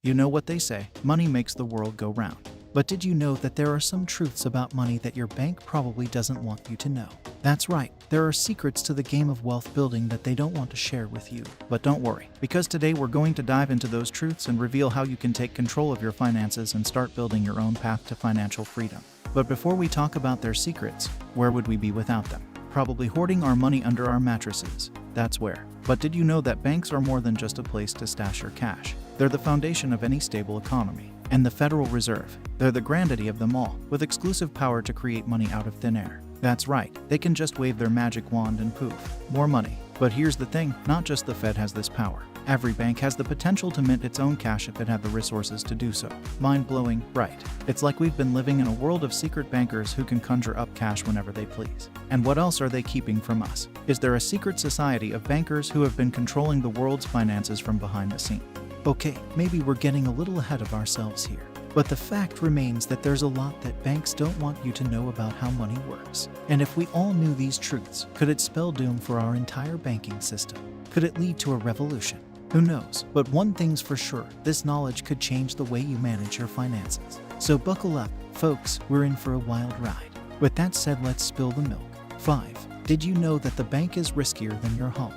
You know what they say, money makes the world go round. But did you know that there are some truths about money that your bank probably doesn't want you to know? That's right, there are secrets to the game of wealth building that they don't want to share with you. But don't worry, because today we're going to dive into those truths and reveal how you can take control of your finances and start building your own path to financial freedom. But before we talk about their secrets, where would we be without them? Probably hoarding our money under our mattresses. That's where. But did you know that banks are more than just a place to stash your cash? They're the foundation of any stable economy. And the Federal Reserve, they're the granddaddy of them all, with exclusive power to create money out of thin air. That's right, they can just wave their magic wand and poof, more money. But here's the thing, not just the Fed has this power. Every bank has the potential to mint its own cash if it had the resources to do so. Mind-blowing, right? It's like we've been living in a world of secret bankers who can conjure up cash whenever they please. And what else are they keeping from us? Is there a secret society of bankers who have been controlling the world's finances from behind the scenes? Okay, maybe we're getting a little ahead of ourselves here. But the fact remains that there's a lot that banks don't want you to know about how money works. And if we all knew these truths, could it spell doom for our entire banking system? Could it lead to a revolution? Who knows? But one thing's for sure, this knowledge could change the way you manage your finances. So buckle up, folks, we're in for a wild ride. With that said, let's spill the milk. 5. Did you know that the bank is riskier than your home?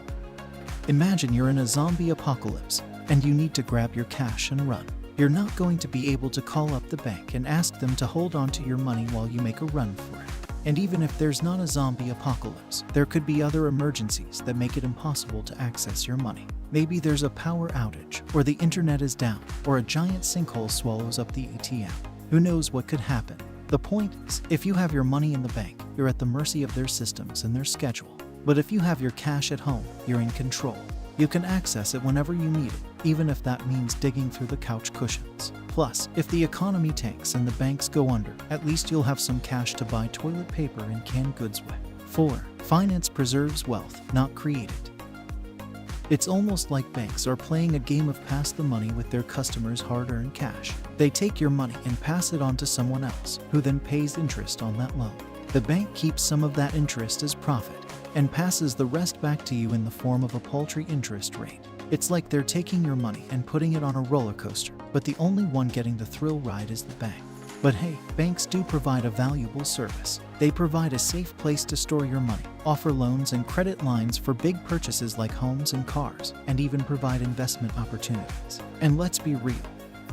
Imagine you're in a zombie apocalypse, and you need to grab your cash and run. You're not going to be able to call up the bank and ask them to hold on to your money while you make a run for it. And even if there's not a zombie apocalypse, there could be other emergencies that make it impossible to access your money. Maybe there's a power outage, or the internet is down, or a giant sinkhole swallows up the ATM. Who knows what could happen? The point is, if you have your money in the bank, you're at the mercy of their systems and their schedule. But if you have your cash at home, you're in control. You can access it whenever you need it, even if that means digging through the couch cushions. Plus, if the economy tanks and the banks go under, at least you'll have some cash to buy toilet paper and canned goods with. 4. Finance preserves wealth, not create it. It's almost like banks are playing a game of pass the money with their customers' hard-earned cash. They take your money and pass it on to someone else, who then pays interest on that loan. The bank keeps some of that interest as profit, and passes the rest back to you in the form of a paltry interest rate. It's like they're taking your money and putting it on a roller coaster, but the only one getting the thrill ride is the bank. But hey, banks do provide a valuable service. They provide a safe place to store your money, offer loans and credit lines for big purchases like homes and cars, and even provide investment opportunities. And let's be real,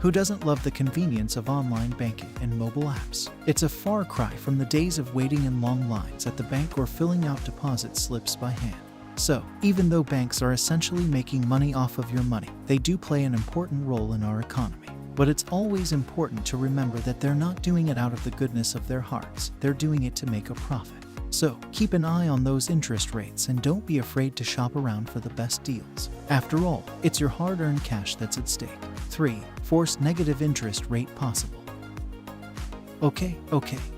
who doesn't love the convenience of online banking and mobile apps? It's a far cry from the days of waiting in long lines at the bank or filling out deposit slips by hand. So, even though banks are essentially making money off of your money, they do play an important role in our economy. But it's always important to remember that they're not doing it out of the goodness of their hearts, they're doing it to make a profit. So, keep an eye on those interest rates and don't be afraid to shop around for the best deals. After all, it's your hard-earned cash that's at stake. 3. Force negative interest rate possible. Okay,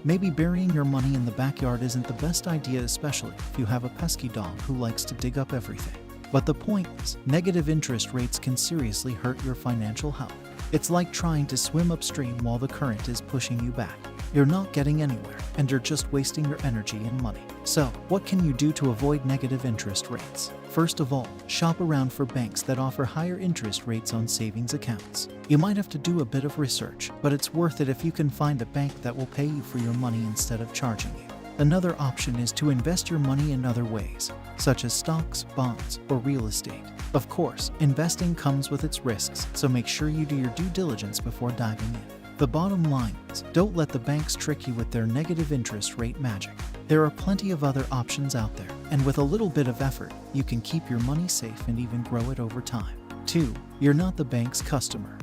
maybe burying your money in the backyard isn't the best idea, especially if you have a pesky dog who likes to dig up everything. But the point is, negative interest rates can seriously hurt your financial health. It's like trying to swim upstream while the current is pushing you back. You're not getting anywhere, and you're just wasting your energy and money. So, what can you do to avoid negative interest rates? First of all, shop around for banks that offer higher interest rates on savings accounts. You might have to do a bit of research, but it's worth it if you can find a bank that will pay you for your money instead of charging you. Another option is to invest your money in other ways, such as stocks, bonds, or real estate. Of course, investing comes with its risks, so make sure you do your due diligence before diving in. The bottom line is, don't let the banks trick you with their negative interest rate magic. There are plenty of other options out there, and with a little bit of effort, you can keep your money safe and even grow it over time. 2. You're not the bank's customer.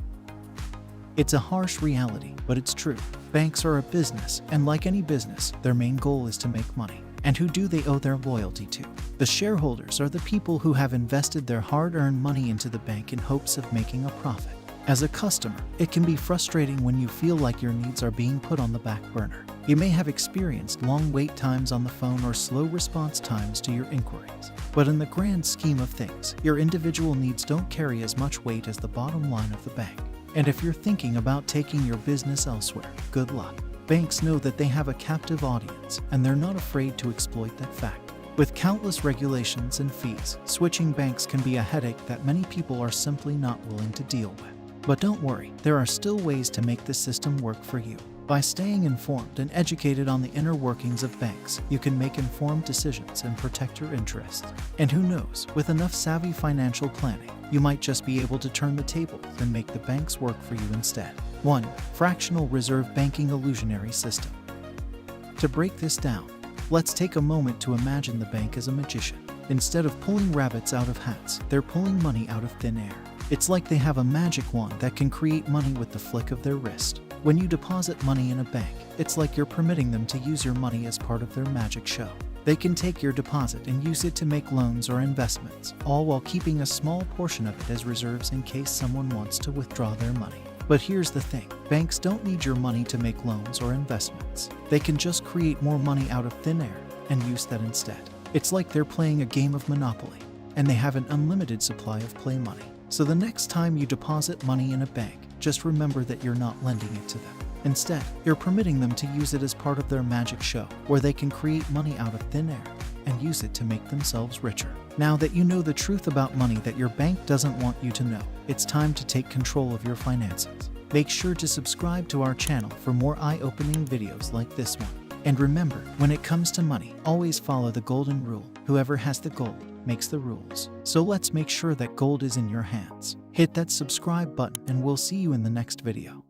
It's a harsh reality, but it's true. Banks are a business, and like any business, their main goal is to make money. And who do they owe their loyalty to? The shareholders are the people who have invested their hard-earned money into the bank in hopes of making a profit. As a customer, it can be frustrating when you feel like your needs are being put on the back burner. You may have experienced long wait times on the phone or slow response times to your inquiries. But in the grand scheme of things, your individual needs don't carry as much weight as the bottom line of the bank. And if you're thinking about taking your business elsewhere, good luck. Banks know that they have a captive audience, and they're not afraid to exploit that fact. With countless regulations and fees, switching banks can be a headache that many people are simply not willing to deal with. But don't worry, there are still ways to make the system work for you. By staying informed and educated on the inner workings of banks, you can make informed decisions and protect your interests. And who knows, with enough savvy financial planning, you might just be able to turn the tables and make the banks work for you instead. 1. Fractional reserve banking illusionary system. To break this down, let's take a moment to imagine the bank as a magician. Instead of pulling rabbits out of hats, they're pulling money out of thin air. It's like they have a magic wand that can create money with the flick of their wrist. When you deposit money in a bank, it's like you're permitting them to use your money as part of their magic show. They can take your deposit and use it to make loans or investments, all while keeping a small portion of it as reserves in case someone wants to withdraw their money. But here's the thing, banks don't need your money to make loans or investments. They can just create more money out of thin air and use that instead. It's like they're playing a game of Monopoly, and they have an unlimited supply of play money. So the next time you deposit money in a bank, just remember that you're not lending it to them. Instead, you're permitting them to use it as part of their magic show, where they can create money out of thin air and use it to make themselves richer. Now that you know the truth about money that your bank doesn't want you to know, it's time to take control of your finances. Make sure to subscribe to our channel for more eye-opening videos like this one. And remember, when it comes to money, always follow the golden rule. Whoever has the gold makes the rules. So let's make sure that gold is in your hands. Hit that subscribe button and we'll see you in the next video.